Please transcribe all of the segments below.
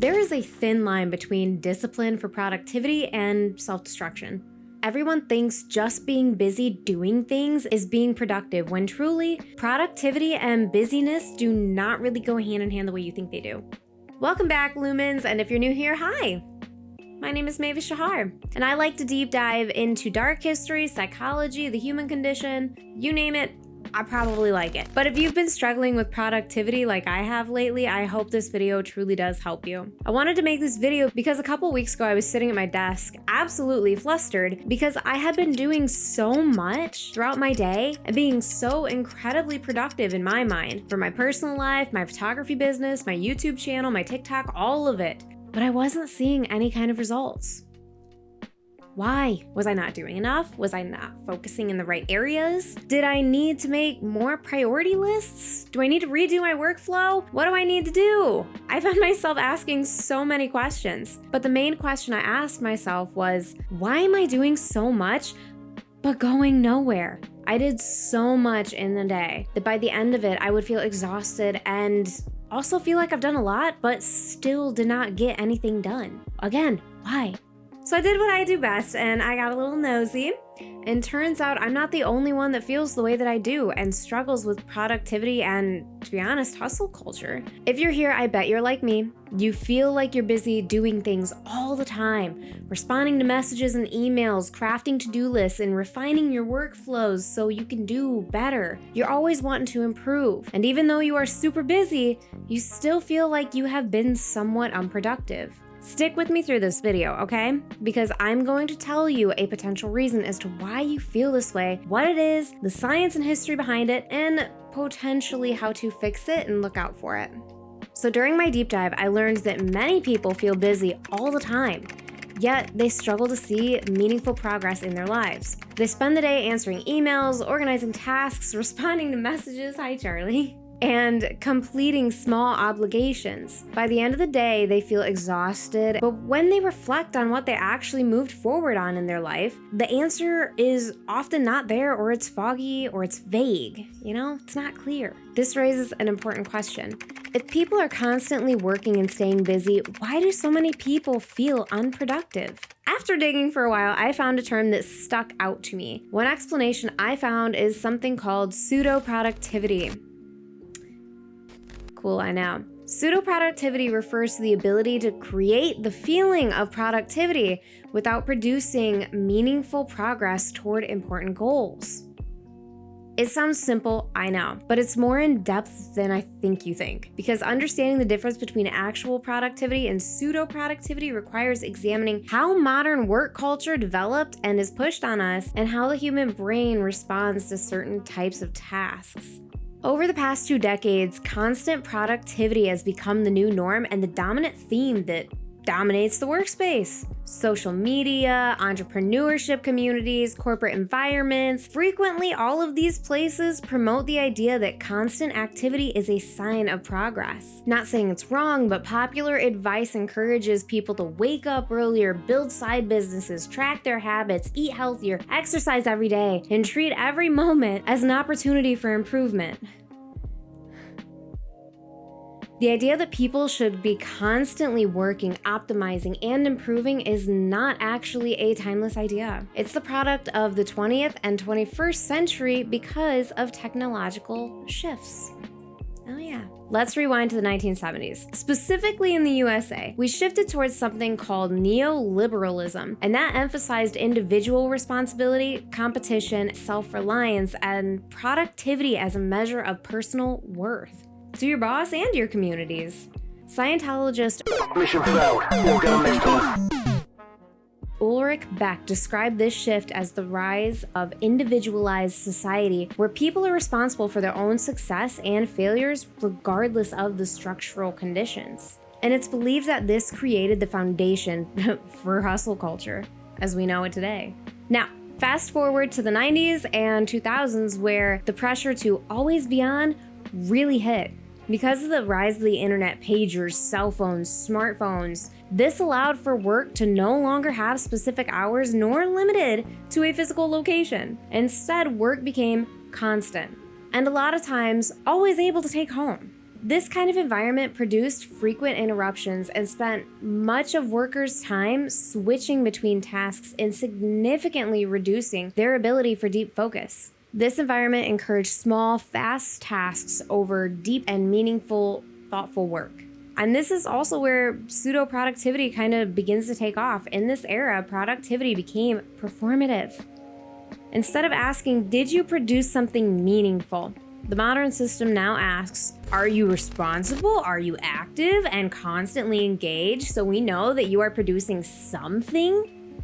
There is a thin line between discipline for productivity and self-destruction. Everyone thinks just being busy doing things is being productive, when truly, productivity and busyness do not really go hand in hand the way you think they do. Welcome back, Lumens, and if you're new here, hi! My name is Mavis Shahar, and I like to deep dive into dark history, psychology, the human condition, you name it, I probably like it. But if you've been struggling with productivity like I have lately, I hope this video truly does help you. I wanted to make this video because a couple weeks ago I was sitting at my desk absolutely flustered because I had been doing so much throughout my day and being so incredibly productive in my mind for my personal life, my photography business, my YouTube channel, my TikTok, all of it. But I wasn't seeing any kind of results. Why? Was I not doing enough? Was I not focusing in the right areas? Did I need to make more priority lists? Do I need to redo my workflow? What do I need to do? I found myself asking so many questions. But the main question I asked myself was, why am I doing so much but going nowhere? I did so much in the day that by the end of it, I would feel exhausted and also feel like I've done a lot, but still did not get anything done. Again, why? So I did what I do best, and I got a little nosy, and turns out I'm not the only one that feels the way that I do and struggles with productivity and, to be honest, hustle culture. If you're here, I bet you're like me. You feel like you're busy doing things all the time, responding to messages and emails, crafting to-do lists, and refining your workflows so you can do better. You're always wanting to improve, and even though you are super busy, you still feel like you have been somewhat unproductive. Stick with me through this video, okay? Because I'm going to tell you a potential reason as to why you feel this way, what it is, the science and history behind it, and potentially how to fix it and look out for it. So during my deep dive, I learned that many people feel busy all the time, yet they struggle to see meaningful progress in their lives. They spend the day answering emails, organizing tasks, responding to messages, hi Charlie, and completing small obligations. By the end of the day, they feel exhausted, but when they reflect on what they actually moved forward on in their life, the answer is often not there, or it's foggy, or it's vague. It's not clear. This raises an important question. If people are constantly working and staying busy, why do so many people feel unproductive? After digging for a while, I found a term that stuck out to me. One explanation I found is something called pseudo productivity. Cool, I know. Pseudo productivity refers to the ability to create the feeling of productivity without producing meaningful progress toward important goals. It sounds simple, I know, but it's more in depth than I think you think, because understanding the difference between actual productivity and pseudo productivity requires examining how modern work culture developed and is pushed on us, and how the human brain responds to certain types of tasks. Over the past 2 decades, constant productivity has become the new norm and the dominant theme that dominates the workspace. Social media, entrepreneurship communities, corporate environments, frequently all of these places promote the idea that constant activity is a sign of progress. Not saying it's wrong, but popular advice encourages people to wake up earlier, build side businesses, track their habits, eat healthier, exercise every day, and treat every moment as an opportunity for improvement. The idea that people should be constantly working, optimizing, and improving is not actually a timeless idea. It's the product of the 20th and 21st century because of technological shifts. Oh yeah. Let's rewind to the 1970s. Specifically in the USA, we shifted towards something called neoliberalism, and that emphasized individual responsibility, competition, self-reliance, and productivity as a measure of personal worth to your boss and your communities. Scientologist Mission failed. We'll get on next time. Ulrich Beck described this shift as the rise of individualized society, where people are responsible for their own success and failures regardless of the structural conditions. And it's believed that this created the foundation for hustle culture as we know it today. Now, fast forward to the 90s and 2000s, where the pressure to always be on really hit. Because of the rise of the internet, pagers, cell phones, smartphones, this allowed for work to no longer have specific hours nor limited to a physical location. Instead, work became constant, and a lot of times always able to take home. This kind of environment produced frequent interruptions and spent much of workers' time switching between tasks and significantly reducing their ability for deep focus. This environment encouraged small, fast tasks over deep and meaningful, thoughtful work. And this is also where pseudo productivity kind of begins to take off. In this era, productivity became performative. Instead of asking, did you produce something meaningful? The modern system now asks, are you responsible? Are you active and constantly engaged so we know that you are producing something?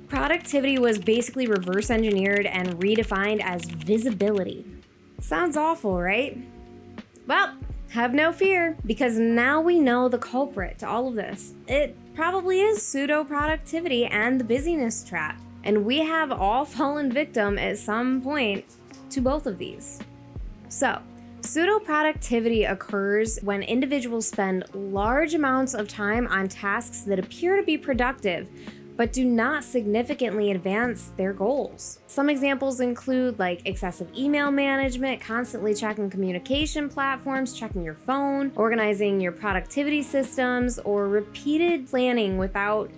Productivity was basically reverse engineered and redefined as visibility. Sounds awful, right? Well, have no fear, because now we know the culprit to all of this. It probably is pseudo productivity and the busyness trap. And we have all fallen victim at some point to both of these. So, pseudo productivity occurs when individuals spend large amounts of time on tasks that appear to be productive, but do not significantly advance their goals. Some examples include like excessive email management, constantly checking communication platforms, checking your phone, organizing your productivity systems, or repeated planning without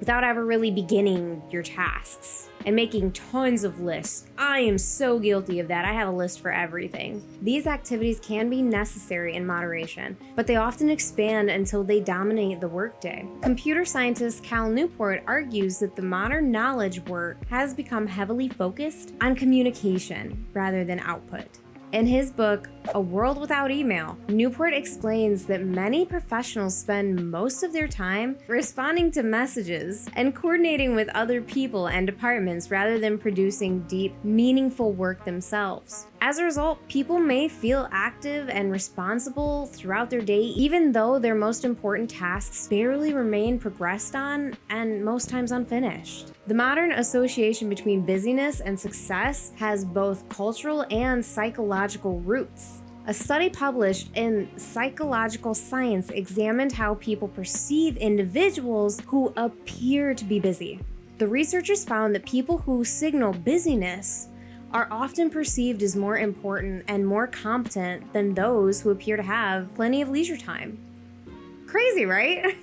ever really beginning your tasks, and making tons of lists. I am so guilty of that. I have a list for everything. These activities can be necessary in moderation, but they often expand until they dominate the workday. Computer scientist Cal Newport argues that the modern knowledge work has become heavily focused on communication rather than output. In his book, A World Without Email, Newport explains that many professionals spend most of their time responding to messages and coordinating with other people and departments rather than producing deep, meaningful work themselves. As a result, people may feel active and responsible throughout their day, even though their most important tasks barely remain progressed on and most times unfinished. The modern association between busyness and success has both cultural and psychological roots. A study published in Psychological Science examined how people perceive individuals who appear to be busy. The researchers found that people who signal busyness are often perceived as more important and more competent than those who appear to have plenty of leisure time. Crazy, right?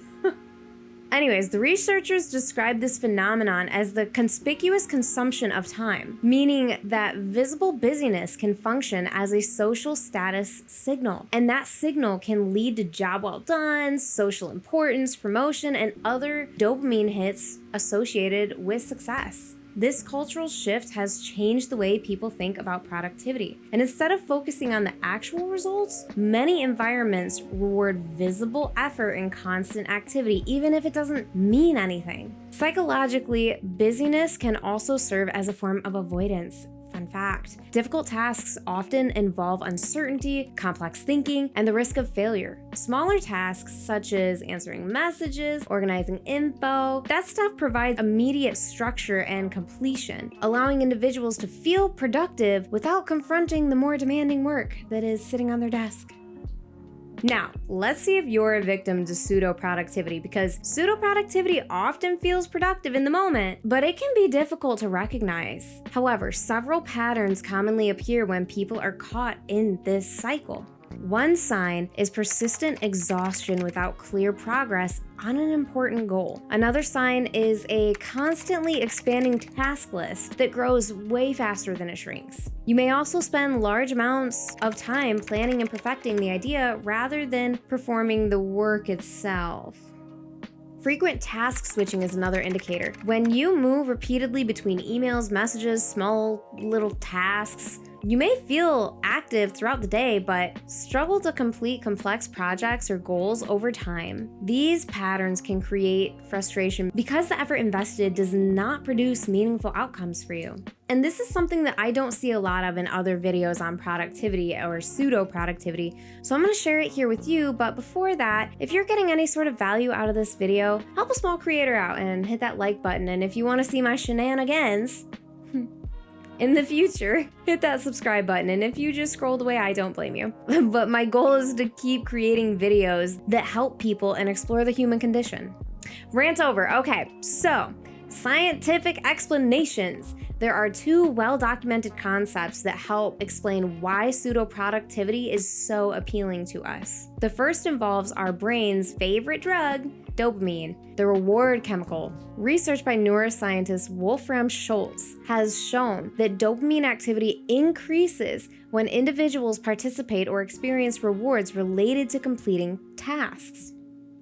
Anyways, the researchers described this phenomenon as the conspicuous consumption of time, meaning that visible busyness can function as a social status signal. And that signal can lead to job well done, social importance, promotion, and other dopamine hits associated with success. This cultural shift has changed the way people think about productivity. And instead of focusing on the actual results, many environments reward visible effort and constant activity, even if it doesn't mean anything. Psychologically, busyness can also serve as a form of avoidance. Fun fact, difficult tasks often involve uncertainty, complex thinking, and the risk of failure. Smaller tasks such as answering messages, organizing info, that stuff provides immediate structure and completion, allowing individuals to feel productive without confronting the more demanding work that is sitting on their desk. Now, let's see if you're a victim to pseudo-productivity, because pseudo-productivity often feels productive in the moment, but it can be difficult to recognize. However, several patterns commonly appear when people are caught in this cycle. One sign is persistent exhaustion without clear progress on an important goal. Another sign is a constantly expanding task list that grows way faster than it shrinks. You may also spend large amounts of time planning and perfecting the idea rather than performing the work itself. Frequent task switching is another indicator. When you move repeatedly between emails, messages, small little tasks, you may feel active throughout the day, but struggle to complete complex projects or goals over time. These patterns can create frustration because the effort invested does not produce meaningful outcomes for you. And this is something that I don't see a lot of in other videos on productivity or pseudo-productivity, so I'm going to share it here with you. But before that, if you're getting any sort of value out of this video, help a small creator out and hit that like button. And if you want to see my shenanigans in the future, hit that subscribe button. And if you just scrolled away, I don't blame you. But my goal is to keep creating videos that help people and explore the human condition. Rant over. Okay, so Scientific explanations. There are two well-documented concepts that help explain why pseudo-productivity is so appealing to us. The first involves our brain's favorite drug, dopamine, the reward chemical. Research by neuroscientist Wolfram Schultz has shown that dopamine activity increases when individuals participate or experience rewards related to completing tasks.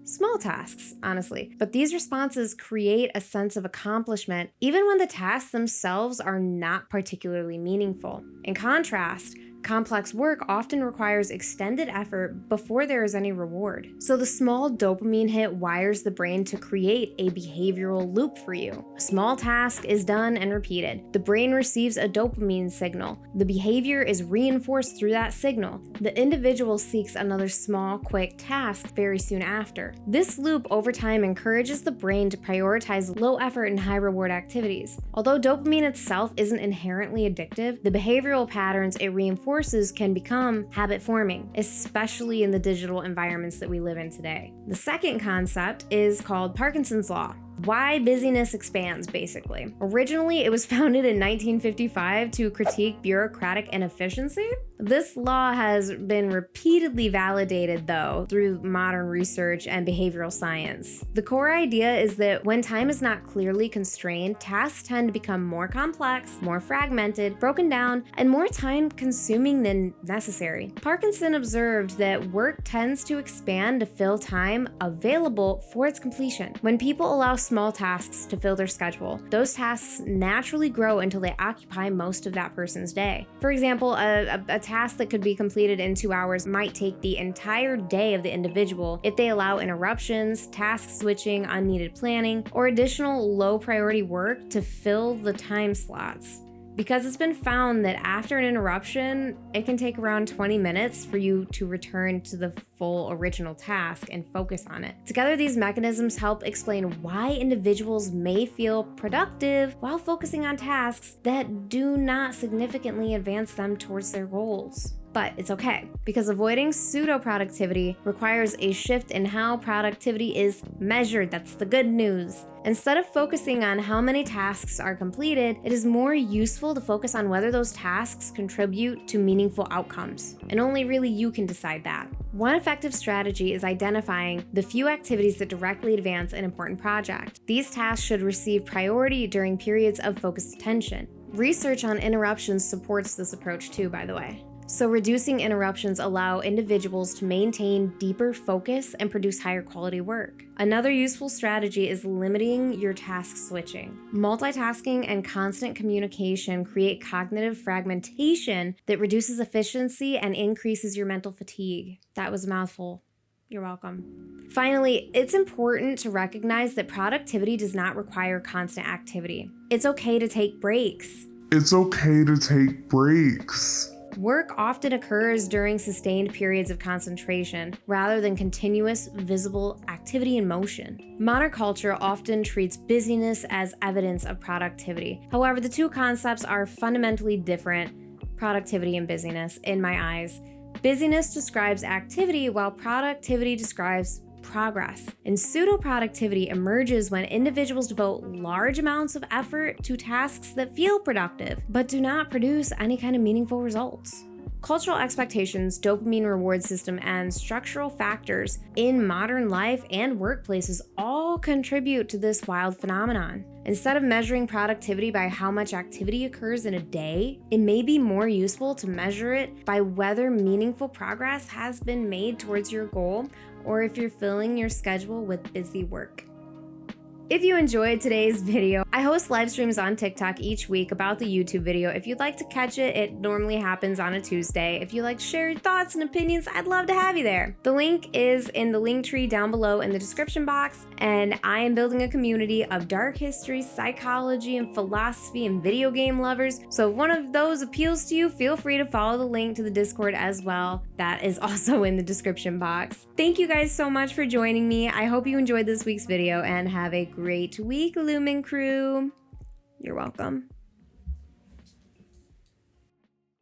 Small tasks, honestly, but these responses create a sense of accomplishment even when the tasks themselves are not particularly meaningful. In contrast, complex work often requires extended effort before there is any reward. So the small dopamine hit wires the brain to create a behavioral loop for you. A small task is done and repeated. The brain receives a dopamine signal. The behavior is reinforced through that signal. The individual seeks another small, quick task very soon after. This loop over time encourages the brain to prioritize low effort and high reward activities. Although dopamine itself isn't inherently addictive, the behavioral patterns it reinforces can become habit forming, especially in the digital environments that we live in today. The second concept is called Parkinson's Law. Why busyness expands, basically. Originally, it was founded in 1955 to critique bureaucratic inefficiency. This law has been repeatedly validated, though, through modern research and behavioral science. The core idea is that when time is not clearly constrained, tasks tend to become more complex, more fragmented, broken down, and more time-consuming than necessary. Parkinson observed that work tends to expand to fill time available for its completion. When people allow small tasks to fill their schedule, those tasks naturally grow until they occupy most of that person's day. For example, a task that could be completed in 2 hours might take the entire day of the individual if they allow interruptions, task switching, unneeded planning, or additional low priority work to fill the time slots. Because it's been found that after an interruption, it can take around 20 minutes for you to return to the full original task and focus on it. Together, these mechanisms help explain why individuals may feel productive while focusing on tasks that do not significantly advance them towards their goals. But it's okay, because avoiding pseudo-productivity requires a shift in how productivity is measured. That's the good news. Instead of focusing on how many tasks are completed, it is more useful to focus on whether those tasks contribute to meaningful outcomes. And only really you can decide that. One effective strategy is identifying the few activities that directly advance an important project. These tasks should receive priority during periods of focused attention. Research on interruptions supports this approach too, by the way. So reducing interruptions allow individuals to maintain deeper focus and produce higher quality work. Another useful strategy is limiting your task switching. Multitasking and constant communication create cognitive fragmentation that reduces efficiency and increases your mental fatigue. That was a mouthful. You're welcome. Finally, it's important to recognize that productivity does not require constant activity. It's okay to take breaks. It's okay to take breaks. Work often occurs during sustained periods of concentration rather than continuous, visible activity and motion. Modern culture often treats busyness as evidence of productivity. However, the two concepts are fundamentally different, productivity and busyness, in my eyes. Busyness describes activity, while productivity describes progress. And pseudo-productivity emerges when individuals devote large amounts of effort to tasks that feel productive, but do not produce any kind of meaningful results. Cultural expectations, dopamine reward system, and structural factors in modern life and workplaces all contribute to this wild phenomenon. Instead of measuring productivity by how much activity occurs in a day, it may be more useful to measure it by whether meaningful progress has been made towards your goal or if you're filling your schedule with busy work. If you enjoyed today's video, I host live streams on TikTok each week about the YouTube video. If you'd like to catch it, it normally happens on a Tuesday. If you like to share your thoughts and opinions, I'd love to have you there. The link is in the link tree down below in the description box, and I am building a community of dark history, psychology, and philosophy and video game lovers. So if one of those appeals to you, feel free to follow the link to the Discord as well. That is also in the description box. Thank you guys so much for joining me. I hope you enjoyed this week's video and have a great week, Lumen Crew. You're welcome.